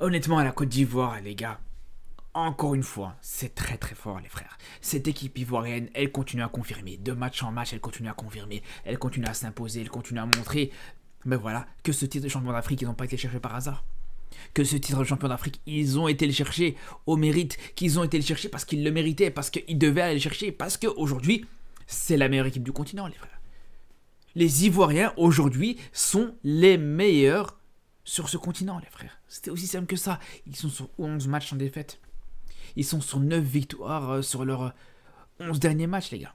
Honnêtement, la Côte d'Ivoire, les gars, encore une fois, c'est très très fort, les frères. Cette équipe ivoirienne, elle continue à confirmer. De match en match, elle continue à confirmer. Elle continue à s'imposer, elle continue à montrer. Mais voilà, que ce titre de champion d'Afrique, ils n'ont pas été cherchés par hasard. Que ce titre de champion d'Afrique, ils ont été le chercher au mérite. Qu'ils ont été le chercher parce qu'ils le méritaient, parce qu'ils devaient aller le chercher. Parce qu'aujourd'hui, c'est la meilleure équipe du continent, les frères. Les Ivoiriens, aujourd'hui, sont les meilleurs sur ce continent, les frères. C'était aussi simple que ça. Ils sont sur 11 matchs sans défaite. Ils sont sur 9 victoires sur leurs 11 derniers matchs, les gars.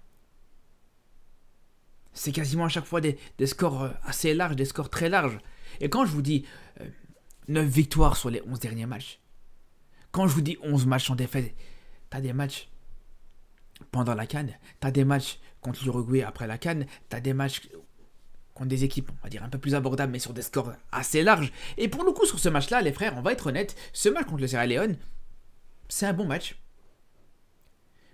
C'est quasiment à chaque fois des scores assez larges, des scores très larges. Et quand je vous dis 9 victoires sur les 11 derniers matchs, quand je vous dis 11 matchs sans défaite, t'as des matchs pendant la CAN, t'as des matchs contre l'Uruguay après la CAN, t'as des matchs contre des équipes, on va dire, un peu plus abordables, mais sur des scores assez larges. Et pour le coup, sur ce match-là, les frères, on va être honnête, ce match contre le Sierra Leone, c'est un bon match.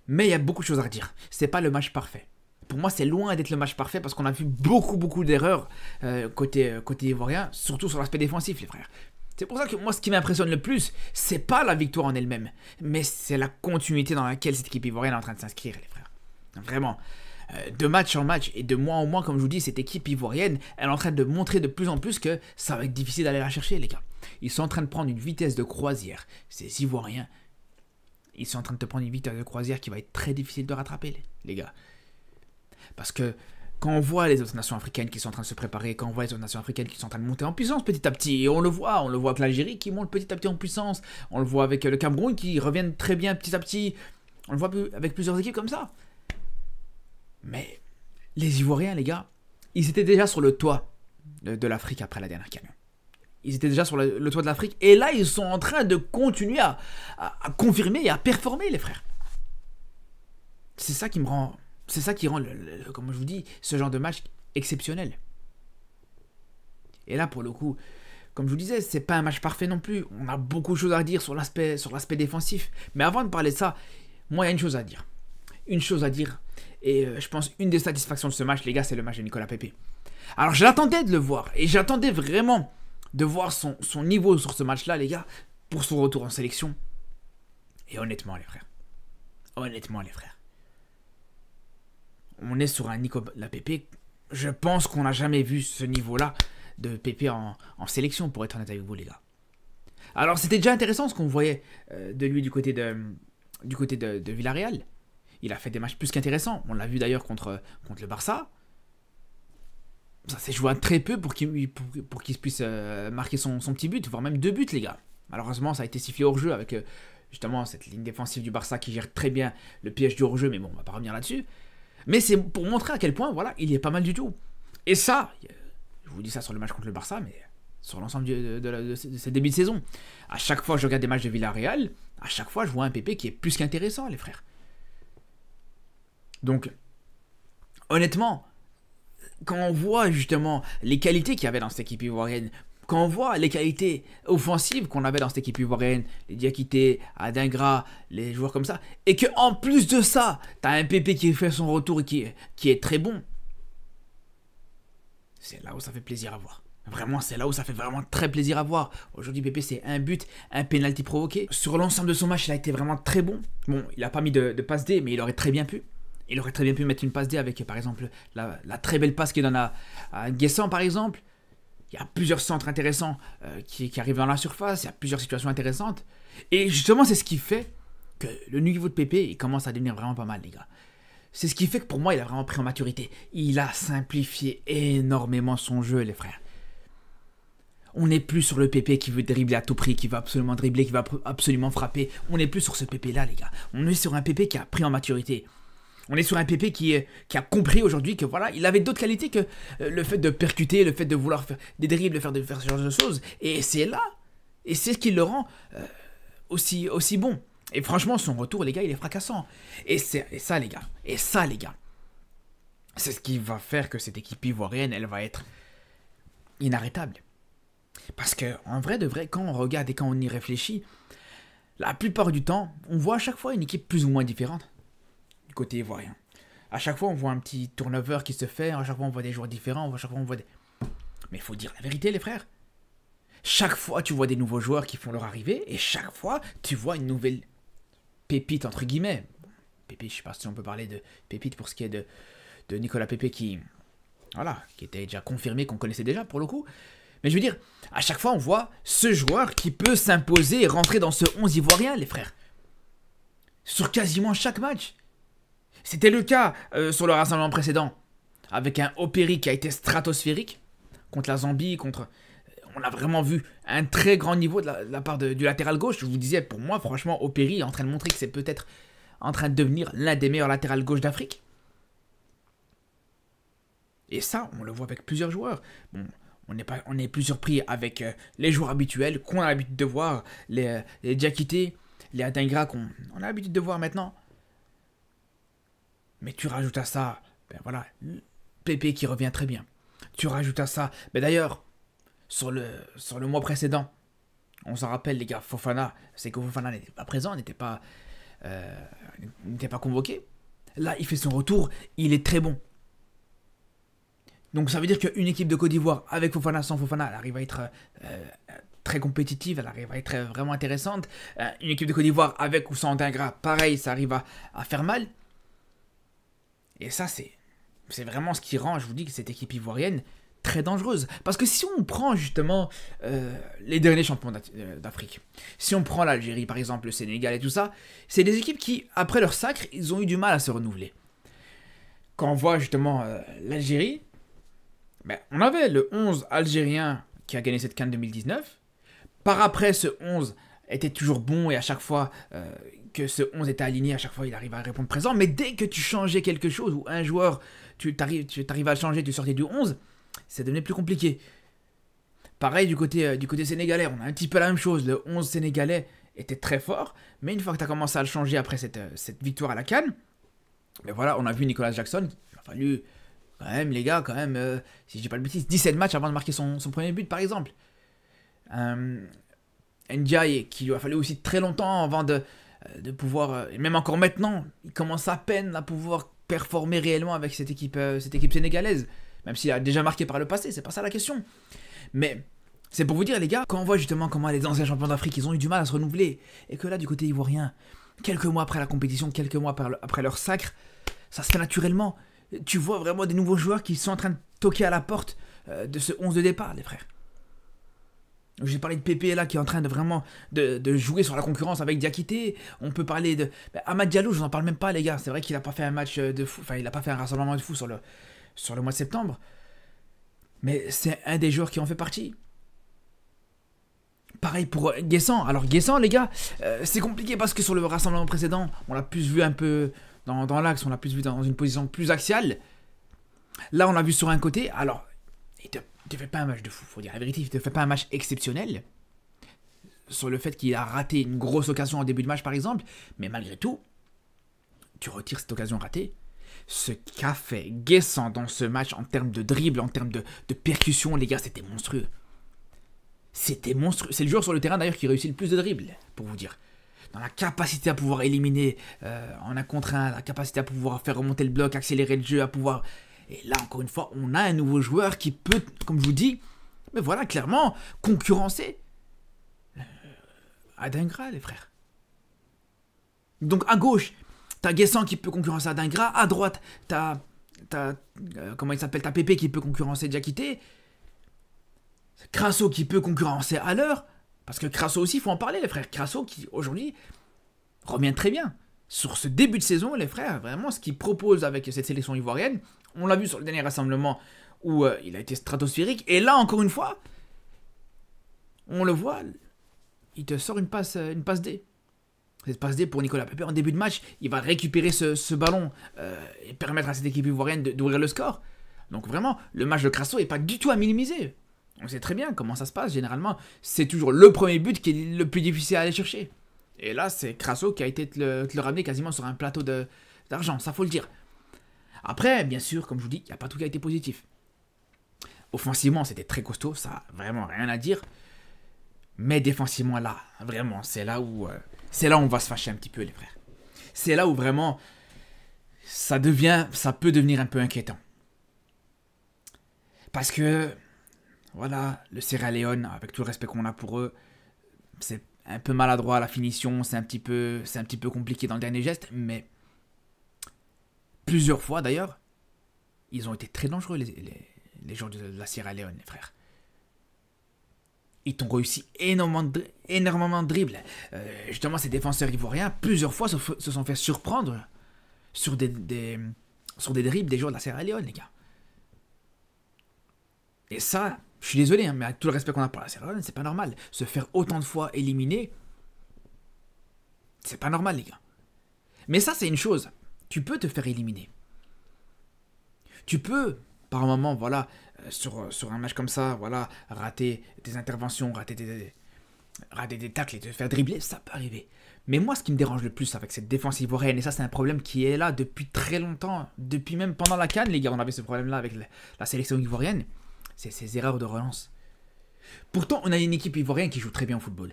Mais il y a beaucoup de choses à redire. C'est pas le match parfait. Pour moi, c'est loin d'être le match parfait parce qu'on a vu beaucoup d'erreurs côté ivoirien, surtout sur l'aspect défensif, les frères. C'est pour ça que moi, ce qui m'impressionne le plus, c'est pas la victoire en elle-même, mais c'est la continuité dans laquelle cette équipe ivoirienne est en train de s'inscrire, les frères. Vraiment. De match en match et de mois en mois, comme je vous dis, cette équipe ivoirienne, elle est en train de montrer de plus en plus que ça va être difficile d'aller la chercher, les gars. Ils sont en train de prendre une vitesse de croisière. Ces Ivoiriens, ils sont en train de te prendre une vitesse de croisière qui va être très difficile de rattraper, les gars. Parce que quand on voit les autres nations africaines qui sont en train de se préparer, quand on voit les autres nations africaines qui sont en train de monter en puissance petit à petit, et on le voit avec l'Algérie qui monte petit à petit en puissance, on le voit avec le Cameroun qui reviennent très bien petit à petit, on le voit avec plusieurs équipes comme ça. Mais les Ivoiriens, les gars, ils étaient déjà sur le toit de l'Afrique après la dernière CAN. Ils étaient déjà sur le toit de l'Afrique. Et là, ils sont en train de continuer à confirmer et à performer, les frères. C'est ça qui me rend... C'est ça qui rend, comme je vous dis, ce genre de match exceptionnel. Et là, pour le coup, comme je vous disais, c'est pas un match parfait non plus. On a beaucoup de choses à dire sur l'aspect défensif. Mais avant de parler de ça, moi, il y a une chose à dire. Une chose à dire. Et je pense une des satisfactions de ce match, les gars, c'est le match de Nicolas Pepe. Alors, j'attendais de le voir. Et j'attendais vraiment de voir son niveau sur ce match-là, les gars, pour son retour en sélection. Et honnêtement, les frères. On est sur un Nicolas Pepe. Je pense qu'on n'a jamais vu ce niveau-là de Pepe en sélection, pour être honnête avec vous, les gars. Alors, c'était déjà intéressant ce qu'on voyait de lui du côté de Villarreal. Il a fait des matchs plus qu'intéressants. On l'a vu d'ailleurs contre le Barça. Ça s'est joué à très peu pour qu'il puisse marquer son petit but, voire même 2 buts, les gars. Malheureusement, ça a été sifflé hors jeu avec justement cette ligne défensive du Barça qui gère très bien le piège du hors jeu, mais bon, on va pas revenir là-dessus. Mais c'est pour montrer à quel point, voilà, il y est pas mal du tout. Et ça, je vous dis ça sur le match contre le Barça, mais sur l'ensemble de ces débuts de saison. À chaque fois que je regarde des matchs de Villarreal, à chaque fois, je vois un Pepe qui est plus qu'intéressant, les frères. Donc, honnêtement, quand on voit justement les qualités qu'il y avait dans cette équipe ivoirienne, quand on voit les qualités offensives qu'on avait dans cette équipe ivoirienne, les Diakité, Adingra, les joueurs comme ça, et que en plus de ça, t'as un Pepe qui fait son retour et qui est très bon, c'est là où ça fait plaisir à voir. Vraiment, c'est là où ça fait vraiment très plaisir à voir. Aujourd'hui, Pepe, c'est un but, un penalty provoqué. Sur l'ensemble de son match, il a été vraiment très bon. Bon, il n'a pas mis de passe D, mais il aurait très bien pu. Il aurait très bien pu mettre une passe D avec, par exemple, la très belle passe qu'il donne à Guessant, par exemple. Il y a plusieurs centres intéressants qui arrivent dans la surface. Il y a plusieurs situations intéressantes. Et justement, c'est ce qui fait que le niveau de Pepe, il commence à devenir vraiment pas mal, les gars. C'est ce qui fait que pour moi, il a vraiment pris en maturité. Il a simplifié énormément son jeu, les frères. On n'est plus sur le Pepe qui veut dribbler à tout prix, qui va absolument dribbler, qui va absolument frapper. On n'est plus sur ce Pepe-là, les gars. On est sur un Pepe qui a pris en maturité. On est sur un Pepe qui a compris aujourd'hui que voilà, il avait d'autres qualités que le fait de percuter, le fait de vouloir faire des dribbles, faire ce genre de choses. Et c'est là, et c'est ce qui le rend aussi bon. Et franchement, son retour, les gars, il est fracassant. Et ça, les gars, c'est ce qui va faire que cette équipe ivoirienne, elle va être inarrêtable. Parce que en vrai de vrai, quand on regarde et quand on y réfléchit, la plupart du temps, on voit à chaque fois une équipe plus ou moins différente. Côté ivoirien. À chaque fois, on voit un petit turnover qui se fait, à chaque fois, on voit des joueurs différents, à chaque fois, on voit des... Mais il faut dire la vérité, les frères. Chaque fois, tu vois des nouveaux joueurs qui font leur arrivée, et chaque fois, tu vois une nouvelle pépite, entre guillemets. Pépite, je sais pas si on peut parler de pépite pour ce qui est de Nicolas Pepe qui, voilà, qui était déjà confirmé, qu'on connaissait déjà pour le coup. Mais je veux dire, à chaque fois, on voit ce joueur qui peut s'imposer et rentrer dans ce 11 ivoirien, les frères. Sur quasiment chaque match. C'était le cas sur le rassemblement précédent, avec un Opéry qui a été stratosphérique, contre la Zambie, on a vraiment vu un très grand niveau de la part du latéral gauche. Je vous disais, pour moi, franchement, Opéry est en train de montrer que c'est peut-être en train de devenir l'un des meilleurs latérales gauche d'Afrique. Et ça, on le voit avec plusieurs joueurs. Bon, on n'est plus surpris avec les joueurs habituels qu'on a l'habitude de voir, les Diakité, les Adingra qu'on a l'habitude de voir maintenant. Mais tu rajoutes à ça, ben voilà, Pépé qui revient très bien. Tu rajoutes à ça, ben d'ailleurs, sur le mois précédent, on s'en rappelle les gars, Fofana, c'est que Fofana n'était pas présent, n'était pas convoqué. Là, il fait son retour, il est très bon. Donc ça veut dire qu'une équipe de Côte d'Ivoire, avec Fofana, sans Fofana, elle arrive à être très compétitive, elle arrive à être vraiment intéressante. Une équipe de Côte d'Ivoire, avec ou sans Dingra, pareil, ça arrive à faire mal. Et ça, c'est vraiment ce qui rend, je vous dis, que cette équipe ivoirienne très dangereuse. Parce que si on prend justement les derniers champions d'Afrique, si on prend l'Algérie par exemple, le Sénégal et tout ça, c'est des équipes qui, après leur sacre, ils ont eu du mal à se renouveler. Quand on voit justement l'Algérie, ben, on avait le 11 algérien qui a gagné cette CAN 2019. Par après, ce 11 était toujours bon et à chaque fois que ce 11 était aligné, à chaque fois il arrive à répondre présent. Mais dès que tu changeais quelque chose ou un joueur, tu t'arrives à le changer, tu sortais du 11, ça devenait plus compliqué. Pareil du côté sénégalais, on a un petit peu la même chose. Le 11 sénégalais était très fort, mais une fois que tu as commencé à le changer après cette victoire à la CAN, ben voilà, on a vu Nicolas Jackson, il a fallu quand même, les gars, si je dis pas de bêtises, 17 matchs avant de marquer son premier but, par exemple. Ndiaye, qui lui a fallu aussi très longtemps avant de pouvoir, et même encore maintenant, il commence à peine à pouvoir performer réellement avec cette équipe sénégalaise. Même s'il a déjà marqué par le passé, c'est pas ça la question. Mais c'est pour vous dire, les gars, quand on voit justement comment les anciens champions d'Afrique, ils ont eu du mal à se renouveler, et que là, du côté ivoirien, quelques mois après la compétition, quelques mois après leur sacre, ça se fait naturellement. Tu vois vraiment des nouveaux joueurs qui sont en train de toquer à la porte de ce 11 de départ, les frères. J'ai parlé de Pépé là qui est en train de vraiment de jouer sur la concurrence avec Diakité. On peut parler de Amad Diallo, je n'en parle même pas, les gars. C'est vrai qu'il n'a pas fait un match de fou, enfin il n'a pas fait un rassemblement de fou sur le mois de septembre. Mais c'est un des joueurs qui en fait partie. Pareil pour Guessant. Alors Guessant, les gars, c'est compliqué parce que sur le rassemblement précédent, on l'a plus vu un peu dans l'axe, on l'a plus vu dans une position plus axiale. Là, on l'a vu sur un côté. Alors, il te fait pas un match de fou, faut dire la vérité, il te fait pas un match exceptionnel. Sur le fait qu'il a raté une grosse occasion en début de match, par exemple. Mais malgré tout, tu retires cette occasion ratée. Ce qu'a fait Guessant dans ce match en termes de dribble, en termes de percussion, les gars, c'était monstrueux. C'était monstrueux. C'est le joueur sur le terrain d'ailleurs qui réussit le plus de dribbles, pour vous dire. Dans la capacité à pouvoir éliminer en un contre un, la capacité à pouvoir faire remonter le bloc, accélérer le jeu, à pouvoir... Et là, encore une fois, on a un nouveau joueur qui peut, comme je vous dis, mais voilà, clairement, concurrencer Adingra, les frères. Donc à gauche, t'as Guessant qui peut concurrencer Adingra, à droite, t'as comment il s'appelle, t'as Pépé qui peut concurrencer Diakité, Crasso qui peut concurrencer à l'heure, parce que Crasso aussi, il faut en parler, les frères. Crasso qui, aujourd'hui, revient très bien. Sur ce début de saison, les frères, vraiment, ce qu'il propose avec cette sélection ivoirienne, on l'a vu sur le dernier rassemblement où il a été stratosphérique, et là, encore une fois, on le voit, il te sort une passe D. Cette passe D pour Nicolas Pepe en début de match, il va récupérer ce ballon et permettre à cette équipe ivoirienne d'ouvrir le score. Donc vraiment, le match de Crasso n'est pas du tout à minimiser. On sait très bien comment ça se passe, généralement, c'est toujours le premier but qui est le plus difficile à aller chercher. Et là, c'est Crasso qui a été te le ramener quasiment sur un plateau d'argent, ça faut le dire. Après, bien sûr, comme je vous dis, il n'y a pas tout qui a été positif. Offensivement, c'était très costaud, ça n'a vraiment rien à dire. Mais défensivement, là, vraiment, c'est là où on va se fâcher un petit peu, les frères. C'est là où vraiment, ça peut devenir un peu inquiétant. Parce que, voilà, le Sierra Leone, avec tout le respect qu'on a pour eux, c'est un peu maladroit à la finition, c'est un petit peu compliqué dans le dernier geste, mais plusieurs fois d'ailleurs, ils ont été très dangereux, les joueurs de la Sierra Leone, les frères. Ils t'ont réussi énormément de dribbles. Justement, ces défenseurs ivoiriens, plusieurs fois, se sont fait surprendre sur des dribbles des joueurs de la Sierra Leone, les gars. Et ça, je suis désolé, hein, mais avec tout le respect qu'on a pour la Sierra Leone, c'est pas normal. Se faire autant de fois éliminer, c'est pas normal, les gars. Mais ça, c'est une chose. Tu peux te faire éliminer. Tu peux, par moment, voilà, sur un match comme ça, voilà, rater des interventions, rater des tacles et te faire dribbler, ça peut arriver. Mais moi, ce qui me dérange le plus avec cette défense ivoirienne, et ça, c'est un problème qui est là depuis très longtemps, depuis même pendant la CAN, les gars, on avait ce problème-là avec la sélection ivoirienne, c'est ces erreurs de relance. Pourtant, on a une équipe ivoirienne qui joue très bien au football.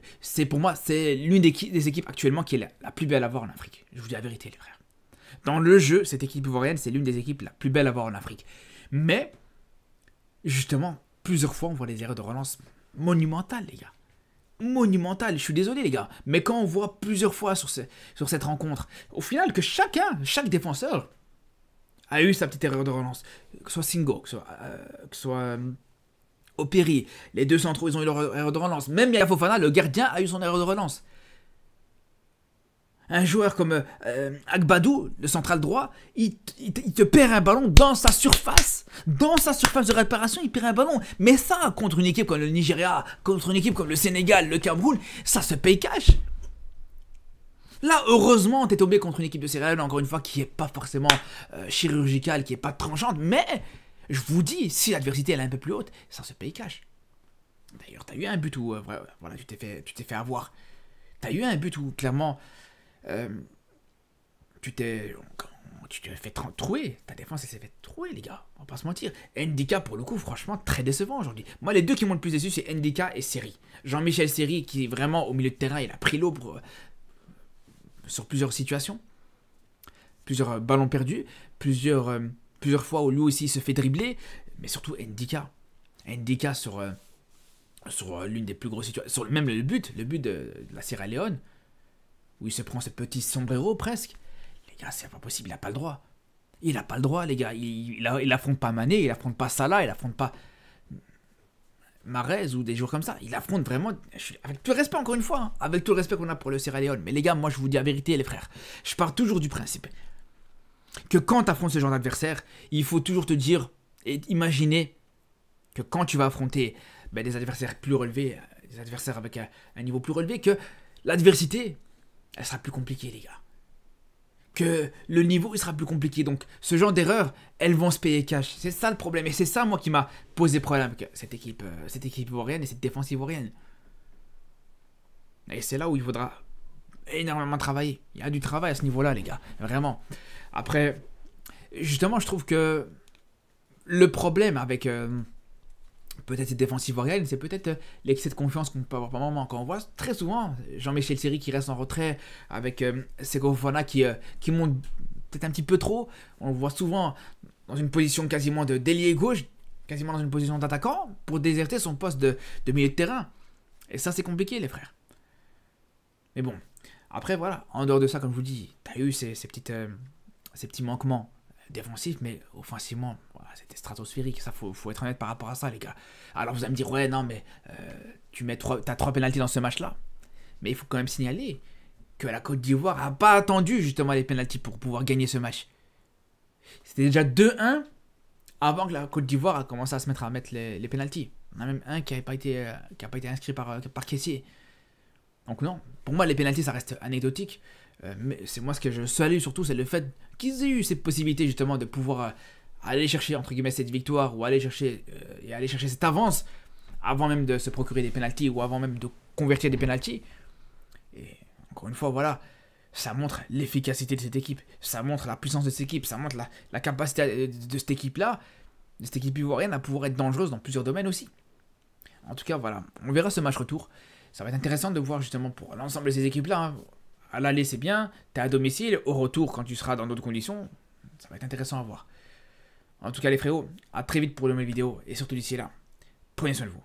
Pour moi, c'est l'une des équipes actuellement qui est la plus belle à voir en Afrique. Je vous dis la vérité, les frères. Dans le jeu, cette équipe ivoirienne, c'est l'une des équipes la plus belle à voir en Afrique. Mais, justement, plusieurs fois, on voit des erreurs de relance monumentales, les gars. Monumentales, je suis désolé, les gars. Mais quand on voit plusieurs fois sur cette rencontre, au final, que chaque défenseur a eu sa petite erreur de relance. Que ce soit Singo, que ce soit Opéry, les deux centraux, ils ont eu leur erreur de relance. Même Yaya Fofana, le gardien, a eu son erreur de relance. Un joueur comme Agbadou, le central droit, il te perd un ballon dans sa surface de réparation, il perd un ballon. Mais ça, contre une équipe comme le Nigeria, contre une équipe comme le Sénégal, le Cameroun, ça se paye cash. Là, heureusement, t'es tombé contre une équipe de Sierra Leone, encore une fois, qui n'est pas forcément chirurgicale, qui n'est pas tranchante, mais je vous dis, si l'adversité elle est un peu plus haute, ça se paye cash. D'ailleurs, t'as eu un but où, voilà, tu t'es fait avoir. T'as eu un but où, clairement, tu t'es fait trouer. Ta défense, elle s'est fait trouer, les gars. On va pas se mentir. Ndika, pour le coup, franchement, très décevant aujourd'hui. Moi, les deux qui m'ont le plus déçu, c'est Ndika et Seri. Jean-Michel Seri, qui est vraiment au milieu de terrain, il a pris l'eau sur plusieurs situations. Plusieurs ballons perdus. Plusieurs fois où lui aussi se fait dribbler. Mais surtout, Ndika. Ndika sur l'une des plus grosses situations. Même le but de la Sierra Leone, où il se prend ce petit sombrero presque. Les gars, c'est pas possible, il a pas le droit. Il a pas le droit, les gars. Il affronte pas Mané, il affronte pas Salah, il affronte pas Mahrez ou des joueurs comme ça. Il affronte vraiment, avec tout le respect encore une fois, hein, avec tout le respect qu'on a pour le Sierra Leone. Mais les gars, moi je vous dis la vérité, les frères. Je pars toujours du principe que quand tu affrontes ce genre d'adversaire, il faut toujours te dire et imaginer que quand tu vas affronter des adversaires plus relevés, des adversaires avec un niveau plus relevé, que l'adversité, elle sera plus compliquée, les gars. Que le niveau, il sera plus compliqué. Donc, ce genre d'erreurs, elles vont se payer cash. C'est ça le problème. Et c'est ça, moi, qui m'a posé problème avec cette équipe ivoirienne et cette défense ivoirienne. Et c'est là où il faudra énormément travailler. Il y a du travail à ce niveau-là, les gars. Vraiment. Après, justement, je trouve que le problème avec peut-être cette défense ivoirienne, c'est peut-être l'excès de confiance qu'on peut avoir par moment. Quand on voit très souvent Jean-Michel Seri qui reste en retrait avec Seko Fofana qui monte peut-être un petit peu trop. On le voit souvent dans une position quasiment de d'ailier gauche, quasiment dans une position d'attaquant, pour déserter son poste de milieu de terrain. Et ça, c'est compliqué, les frères. Mais bon, après, voilà, en dehors de ça, comme je vous dis, t'as eu ces petits manquements défensifs, mais offensivement, voilà, c'était stratosphérique. Ça, faut être honnête par rapport à ça, les gars. Alors, vous allez me dire, ouais, non, mais t'as 3 pénaltys dans ce match-là. Mais il faut quand même signaler que la Côte d'Ivoire n'a pas attendu, justement, les pénaltys pour pouvoir gagner ce match. C'était déjà 2-1 avant que la Côte d'Ivoire a commencé à se mettre les pénaltys. On a même un qui n'a pas été inscrit par caissier. Donc non, pour moi les pénaltys ça reste anecdotique, mais c'est moi ce que je salue surtout, c'est le fait qu'ils aient eu cette possibilité justement de pouvoir aller chercher entre guillemets cette victoire ou aller chercher cette avance avant même de se procurer des pénaltys ou avant même de convertir des pénaltys. Et encore une fois voilà, ça montre l'efficacité de cette équipe, ça montre la puissance de cette équipe, ça montre la capacité de cette équipe-là, de cette équipe ivoirienne à pouvoir être dangereuse dans plusieurs domaines aussi. En tout cas voilà, on verra ce match retour. Ça va être intéressant de voir justement pour l'ensemble de ces équipes-là. Hein. À l'aller, c'est bien. T'es à domicile. Au retour, quand tu seras dans d'autres conditions, ça va être intéressant à voir. En tout cas, les frérots, à très vite pour une nouvelle vidéo. Et surtout d'ici là, Prenez soin de vous.